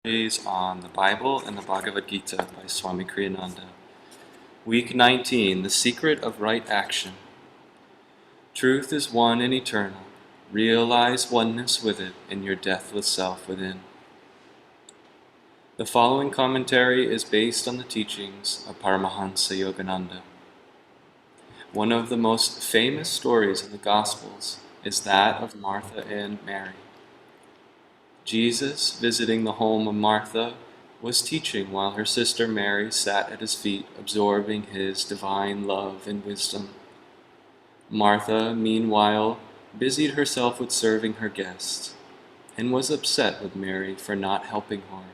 On the Bible and the Bhagavad Gita by Swami Ananda. Week 19, The Secret of Right Action. Truth is one and eternal. Realize oneness with it in your deathless self within. The following commentary is based on the teachings of Paramhansa Yogananda. One of the most famous stories in the Gospels is that of Martha and Mary. Jesus, visiting the home of Martha, was teaching while her sister Mary sat at his feet, absorbing his divine love and wisdom. Martha, meanwhile, busied herself with serving her guests, and was upset with Mary for not helping her.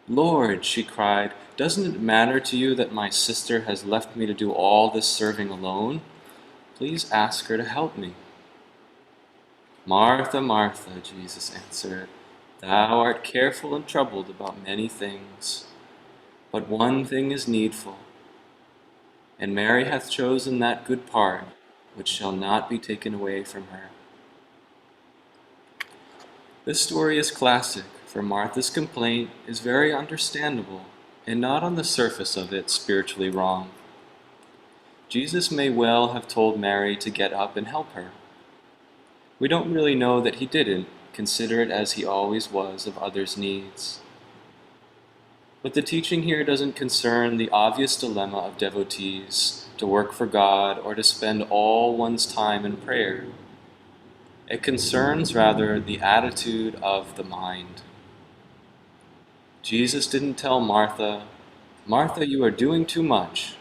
"Lord," she cried, "doesn't it matter to you that my sister has left me to do all this serving alone? Please ask her to help me." "Martha, Martha," Jesus answered, "thou art careful and troubled about many things, but one thing is needful. And Mary hath chosen that good part, which shall not be taken away from her." This story is classic, for Martha's complaint is very understandable, and not on the surface of it spiritually wrong. Jesus may well have told Mary to get up and help her. We don't really know that he didn't, considerate as he always was of others' needs. But the teaching here doesn't concern the obvious dilemma of devotees to work for God or to spend all one's time in prayer. It concerns rather the attitude of the mind. Jesus didn't tell Martha, "Martha, you are doing too much."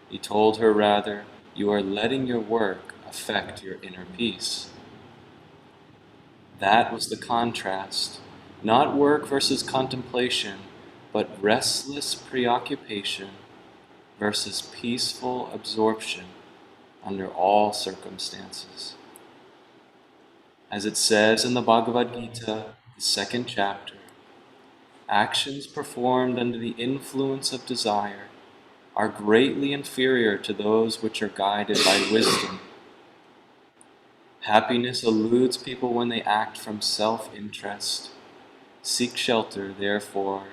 He told her rather, "You are letting your work affect your inner peace." That was the contrast, not work versus contemplation, but restless preoccupation versus peaceful absorption under all circumstances. As it says in the Bhagavad Gita, the 2nd chapter, actions performed under the influence of desire are greatly inferior to those which are guided by wisdom. Happiness eludes people when they act from self-interest. Seek shelter, therefore,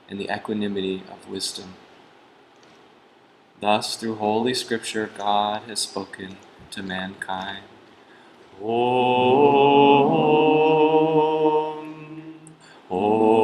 in the equanimity of wisdom. Thus, through Holy Scripture, God has spoken to mankind. Om, Om, Om.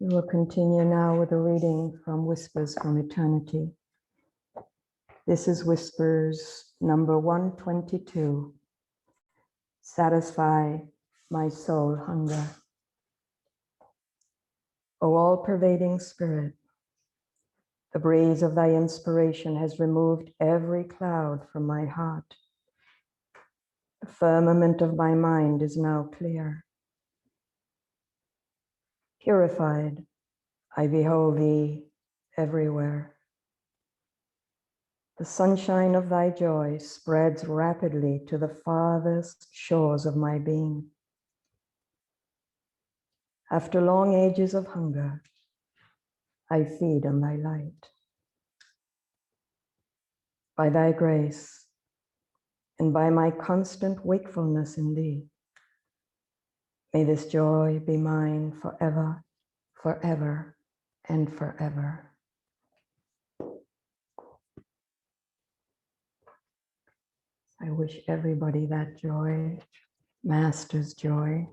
We will continue now with a reading from Whispers from Eternity. This is Whispers number 122. Satisfy my soul hunger. O all-pervading Spirit, the breeze of thy inspiration has removed every cloud from my heart. The firmament of my mind is now clear. Purified, I behold thee everywhere. The sunshine of thy joy spreads rapidly to the farthest shores of my being. After long ages of hunger, I feed on thy light. By thy grace, and by my constant wakefulness in thee, may this joy be mine forever, forever, and forever. I wish everybody that joy, Master's joy.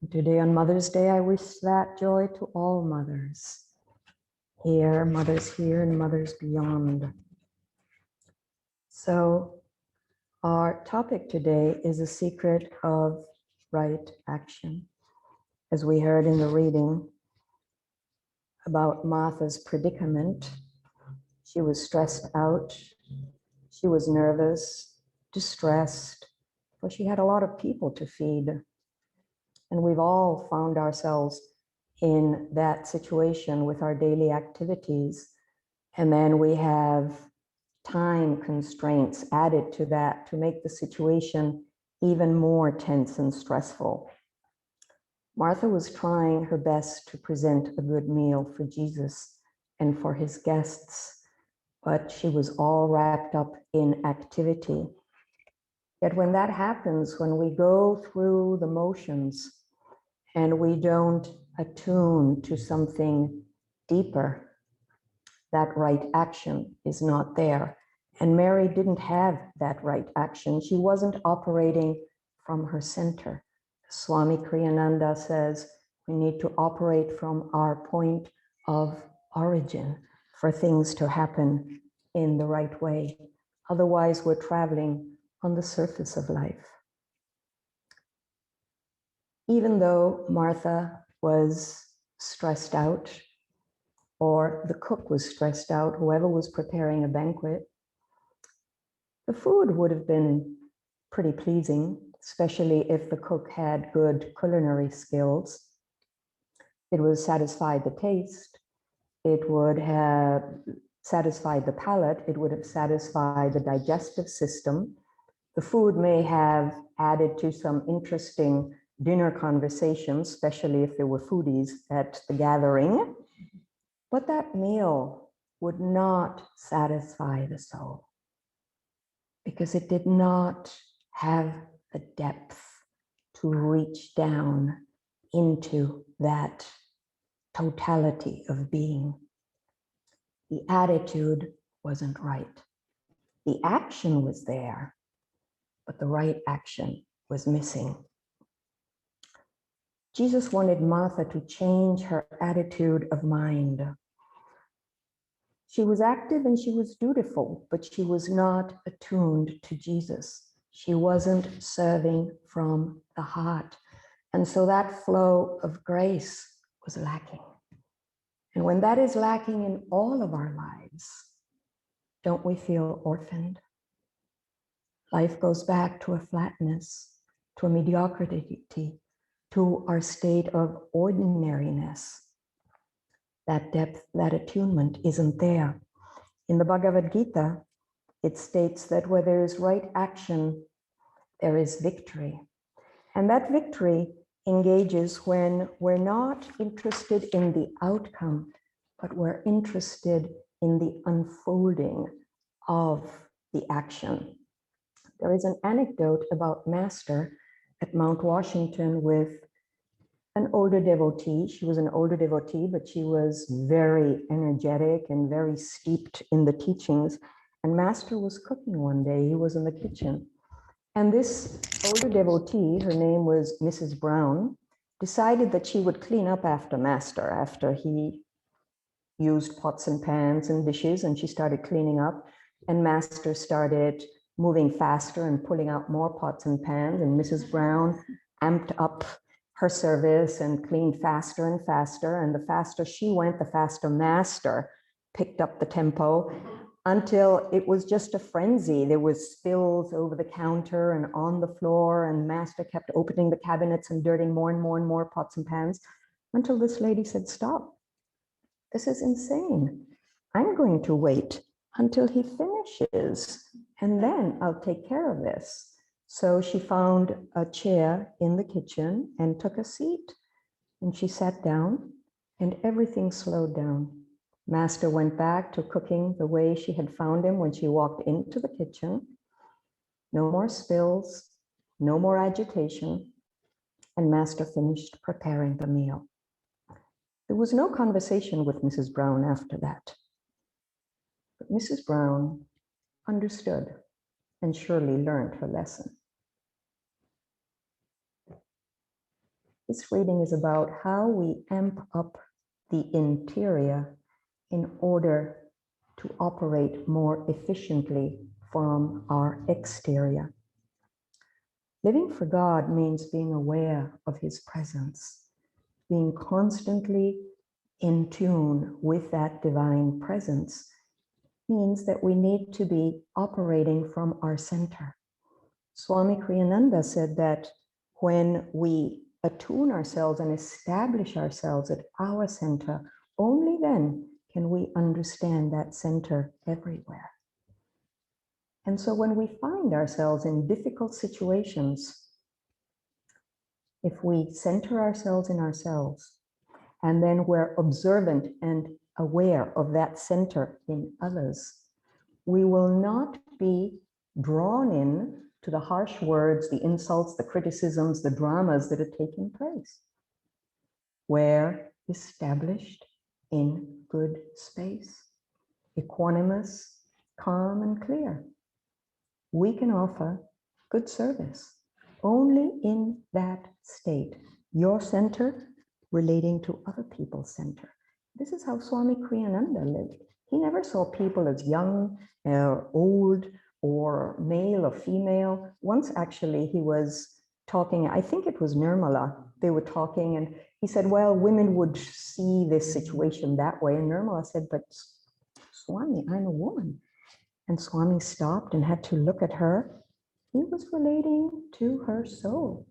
Today on Mother's Day, I wish that joy to all mothers. Here, mothers here, and mothers beyond. So our topic today is the secret of right action. As we heard in the reading about Martha's predicament, she was stressed out, she was nervous, distressed, for she had a lot of people to feed. And we've all found ourselves in that situation with our daily activities, and then we have time constraints added to that to make the situation even more tense and stressful. Martha was trying her best to present a good meal for Jesus and for his guests, but she was all wrapped up in activity. Yet when that happens, when we go through the motions and we don't attune to something deeper, that right action is not there. And Mary didn't have that right action. She wasn't operating from her center. Swami Kriyananda says we need to operate from our point of origin for things to happen in the right way. Otherwise, we're traveling on the surface of life. Even though Martha was stressed out, or the cook was stressed out, whoever was preparing a banquet, the food would have been pretty pleasing, especially if the cook had good culinary skills. It would satisfy the taste. It would have satisfied the palate. It would have satisfied the digestive system. The food may have added to some interesting dinner conversations, especially if there were foodies at the gathering. But that meal would not satisfy the soul because it did not have the depth to reach down into that totality of being. The attitude wasn't right. The action was there, but the right action was missing. Jesus wanted Martha to change her attitude of mind. She was active and she was dutiful, but she was not attuned to Jesus. She wasn't serving from the heart. And so that flow of grace was lacking. And when that is lacking in all of our lives, don't we feel orphaned? Life goes back to a flatness, to a mediocrity, to our state of ordinariness. That depth, that attunement isn't there. In the Bhagavad Gita, it states that where there is right action, there is victory. And that victory engages when we're not interested in the outcome, but we're interested in the unfolding of the action. There is an anecdote about Master at Mount Washington with an older devotee. She was an older devotee, but she was very energetic and very steeped in the teachings. And Master was cooking one day. He was in the kitchen. And this older devotee, her name was Mrs. Brown, decided that she would clean up after Master after he used pots and pans and dishes, and she started cleaning up. And Master started moving faster and pulling out more pots and pans. And Mrs. Brown amped up her service and cleaned faster and faster. And the faster she went, the faster Master picked up the tempo until it was just a frenzy. There was spills over the counter and on the floor, and Master kept opening the cabinets and dirtying more and more and more pots and pans until this lady said, "Stop. This is insane. I'm going to wait until he finishes, and then I'll take care of this." So she found a chair in the kitchen and took a seat, and she sat down, and everything slowed down. Master went back to cooking the way she had found him when she walked into the kitchen. No more spills, no more agitation, and Master finished preparing the meal. There was no conversation with Mrs. Brown after that. But Mrs. Brown understood and surely learned her lesson. This reading is about how we amp up the interior in order to operate more efficiently from our exterior. Living for God means being aware of his presence, being constantly in tune with that divine presence means that we need to be operating from our center. Swami Kriyananda said that when we attune ourselves and establish ourselves at our center, only then can we understand that center everywhere. And so when we find ourselves in difficult situations, if we center ourselves in ourselves, and then we're observant and aware of that center in others, we will not be drawn in to the harsh words, the insults, the criticisms, the dramas that are taking place. We're established in good space, equanimous, calm, and clear. We can offer good service only in that state, your center relating to other people's center. This is how Swami Kriyananda lived. He never saw people as young or old or male or female. Once actually he was talking, I think it was Nirmala, they were talking and he said, well, women would see this situation that way. And Nirmala said, but Swami, I'm a woman. And Swami stopped and had to look at her. He was relating to her soul.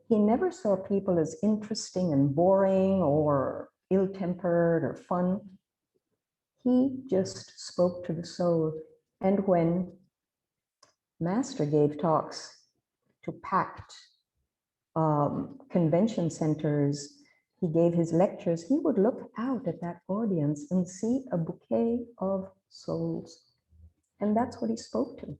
He never saw people as interesting and boring or ill-tempered or fun. He just spoke to the soul. And when Master gave talks to packed convention centers, he gave his lectures, he would look out at that audience and see a bouquet of souls. And that's what he spoke to.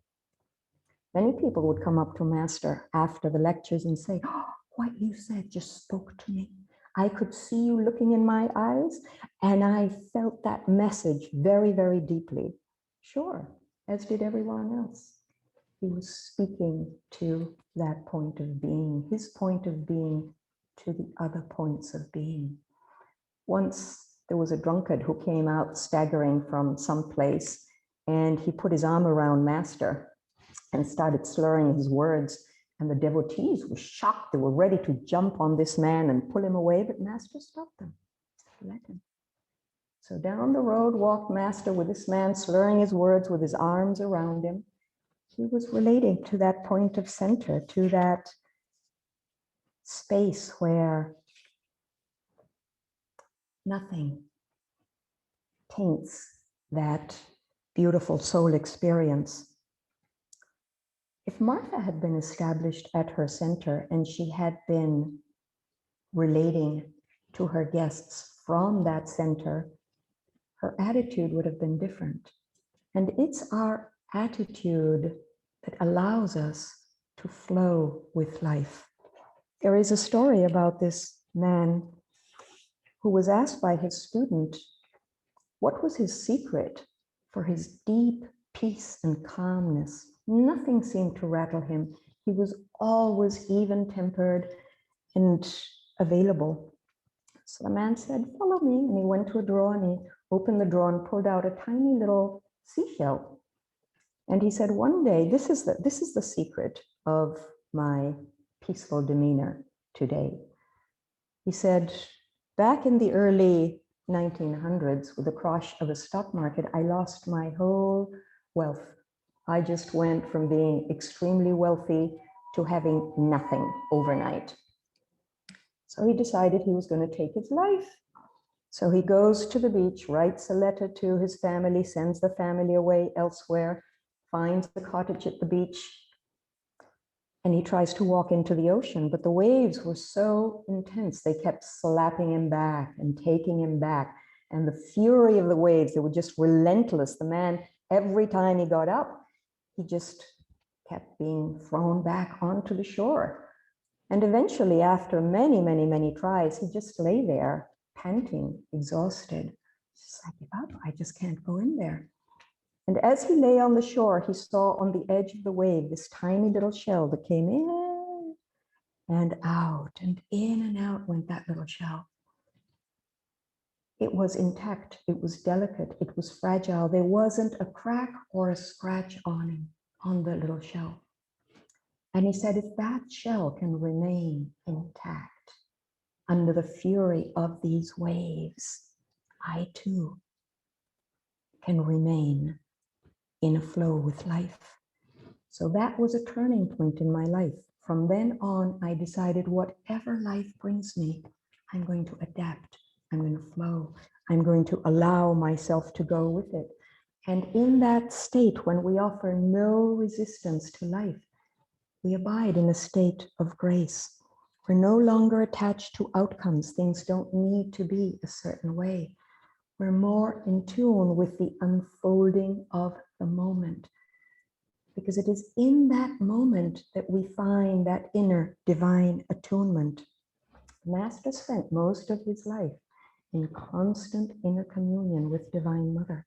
Many people would come up to Master after the lectures and say, oh, what you said just spoke to me. I could see you looking in my eyes, and I felt that message very, very deeply. Sure, as did everyone else. He was speaking to that point of being, his point of being to the other points of being. Once there was a drunkard who came out staggering from some place, and he put his arm around Master and started slurring his words. And the devotees were shocked. They were ready to jump on this man and pull him away, but Master stopped them. Let him. So down the road walked Master with this man slurring his words with his arms around him. He was relating to that point of center, to that space where nothing taints that beautiful soul experience. If Martha had been established at her center and she had been relating to her guests from that center, her attitude would have been different. And it's our attitude that allows us to flow with life. There is a story about this man who was asked by his student, what was his secret for his deep peace and calmness? Nothing seemed to rattle him. He was always even-tempered and available. So the man said, follow me. And he went to a drawer and he opened the drawer and pulled out a tiny little seashell. And he said, one day, this is the secret of my peaceful demeanor today. He said, back in the early 1900s, with the crash of the stock market, I lost my whole wealth. I just went from being extremely wealthy to having nothing overnight. So he decided he was going to take his life. So he goes to the beach, writes a letter to his family, sends the family away elsewhere, finds the cottage at the beach, and he tries to walk into the ocean, but the waves were so intense, they kept slapping him back and taking him back. And the fury of the waves, they were just relentless. The man, every time he got up, he just kept being thrown back onto the shore. And eventually, after many, many, many tries, he just lay there, panting, exhausted. Just like, give up, I just can't go in there. And as he lay on the shore, he saw on the edge of the wave this tiny little shell that came in and out, and in and out went that little shell. It was intact, it was delicate, it was fragile. There wasn't a crack or a scratch on the little shell. And he said, if that shell can remain intact under the fury of these waves, I too can remain in a flow with life. So that was a turning point in my life. From then on, I decided whatever life brings me, I'm going to adapt. I'm going to flow. I'm going to allow myself to go with it. And in that state, when we offer no resistance to life, we abide in a state of grace. We're no longer attached to outcomes. Things don't need to be a certain way. We're more in tune with the unfolding of the moment. Because it is in that moment that we find that inner divine attunement. The Master spent most of his life in constant inner communion with Divine Mother.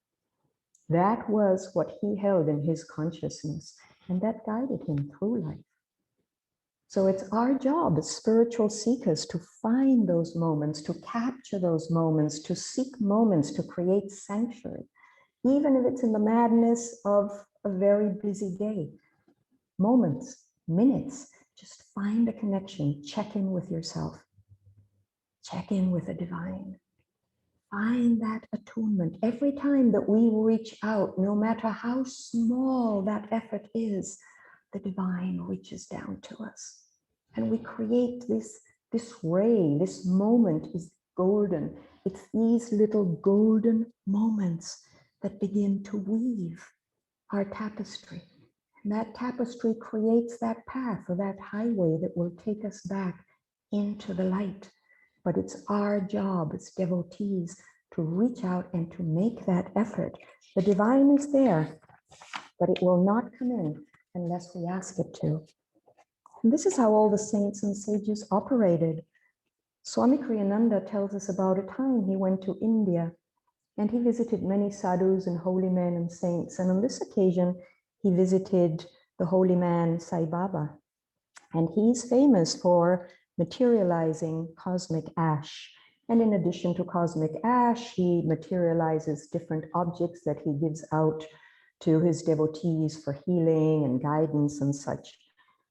That was what he held in his consciousness, and that guided him through life. So it's our job as spiritual seekers to find those moments, to capture those moments, to seek moments to create sanctuary, even if it's in the madness of a very busy day. Moments, minutes, just find a connection, check in with yourself, check in with the divine. Find that attunement. Every time that we reach out, no matter how small that effort is, the divine reaches down to us. And we create this ray, this moment is golden. It's these little golden moments that begin to weave our tapestry. And that tapestry creates that path or that highway that will take us back into the light. But it's our job as devotees to reach out and to make that effort. The divine is there, but it will not come in unless we ask it to. And this is how all the saints and sages operated. Swami Kriyananda tells us about a time he went to India and he visited many sadhus and holy men and saints. And on this occasion, he visited the holy man Sai Baba. And he's famous for materializing cosmic ash. And in addition to cosmic ash, he materializes different objects that he gives out to his devotees for healing and guidance and such.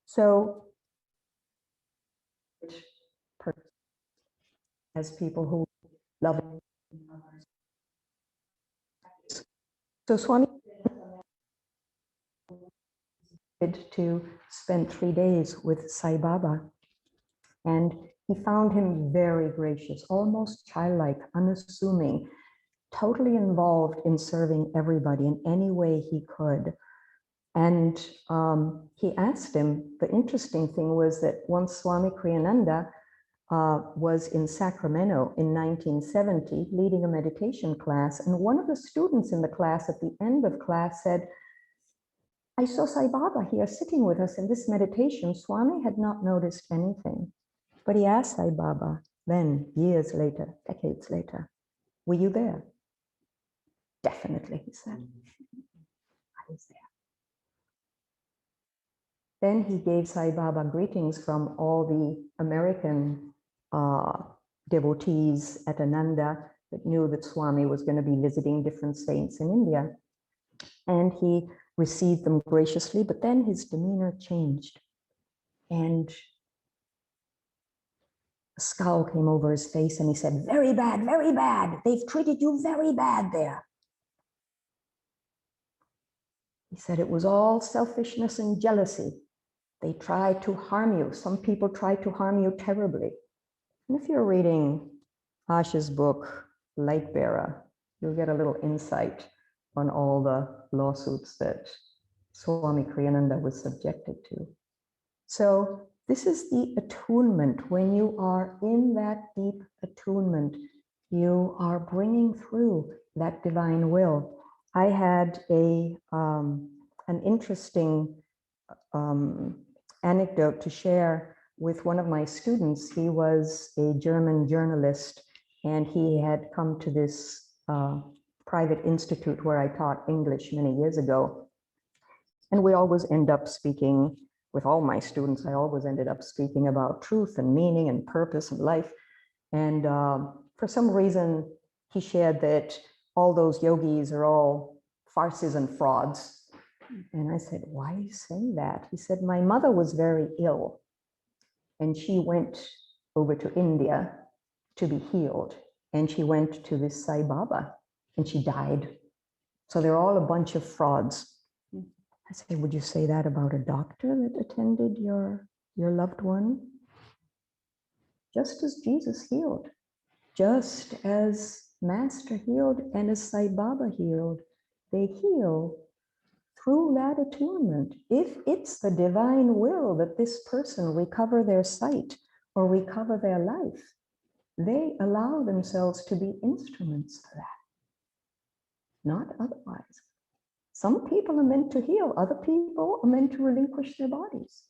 So, as people who love it. So Swami to spend 3 days with Sai Baba. And he found him very gracious, almost childlike, unassuming, totally involved in serving everybody in any way he could. And he asked him, the interesting thing was that once Swami Kriyananda was in Sacramento in 1970, leading a meditation class, and one of the students in the class at the end of class said, I saw Sai Baba here sitting with us in this meditation. Swami had not noticed anything, but he asked Sai Baba then, years later, decades later, were you there? Definitely, he said. I was there. Then he gave Sai Baba greetings from all the American devotees at Ananda that knew that Swami was going to be visiting different saints in India. And he received them graciously, but then his demeanor changed. And a scowl came over his face and he said, very bad, very bad. They've treated you very bad there. He said it was all selfishness and jealousy. They tried to harm you. Some people tried to harm you terribly. And if you're reading Asha's book, Light Bearer, you'll get a little insight on all the lawsuits that Swami Kriyananda was subjected to. So this is the attunement. When you are in that deep attunement, you are bringing through that divine will. I had an interesting anecdote to share with one of my students. He was a German journalist, and he had come to this private institute where I taught English many years ago. And we always end up speaking, with all my students, I always ended up speaking about truth and meaning and purpose and life. And for some reason, he shared that all those yogis are all farces and frauds. And I said, why are you saying that? He said, my mother was very ill and she went over to India to be healed. And she went to this Sai Baba and she died. So they're all a bunch of frauds. I said, would you say that about a doctor that attended your your loved one, just as Jesus healed, just as Master healed and as Sai Baba healed. They heal through that attunement. If it's the divine will that this person recover their sight or recover their life, they allow themselves to be instruments for that, not otherwise. Some people are meant to heal, other people are meant to relinquish their bodies.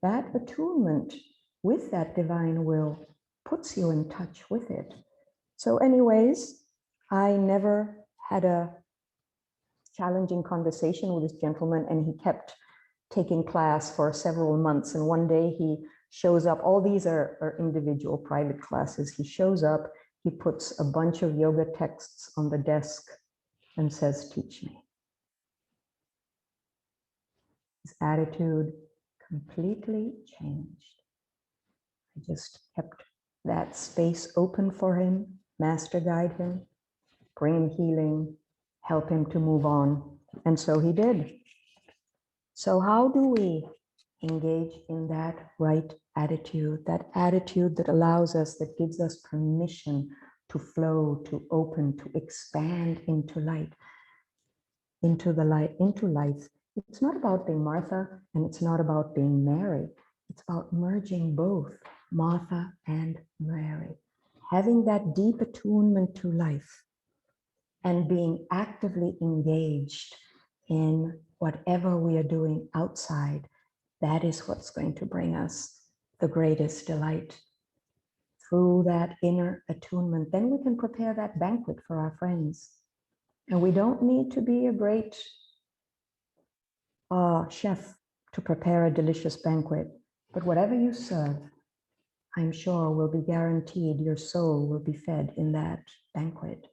That attunement with that divine will puts you in touch with it. So anyways, I never had a challenging conversation with this gentleman, and he kept taking class for several months. And one day he shows up, all these are individual private classes. He shows up, he puts a bunch of yoga texts on the desk and says, teach me. His attitude completely changed. I just kept that space open for him, Master guide him, bring him healing, help him to move on. And so he did. So how do we engage in that right attitude that allows us, that gives us permission to flow, to open, to expand into light, into the light, into life. It's not about being Martha and it's not about being Mary. It's about merging both Martha and Mary, having that deep attunement to life and being actively engaged in whatever we are doing outside. That is what's going to bring us the greatest delight. Through that inner attunement, then we can prepare that banquet for our friends. And we don't need to be a great chef to prepare a delicious banquet, but whatever you serve, I'm sure will be guaranteed your soul will be fed in that banquet.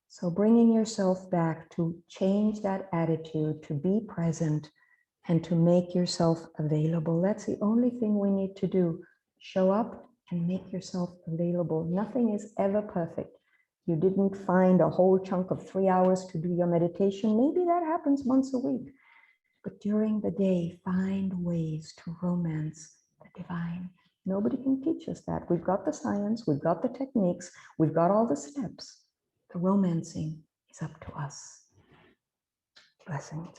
So bringing yourself back to change that attitude, to be present and to make yourself available. That's the only thing we need to do. Show up and make yourself available. Nothing is ever perfect. You didn't find a whole chunk of 3 hours to do your meditation. Maybe that happens once a week. But during the day, find ways to romance the divine. Nobody can teach us that. We've got the science, we've got the techniques, we've got all the steps. The romancing is up to us. Blessings.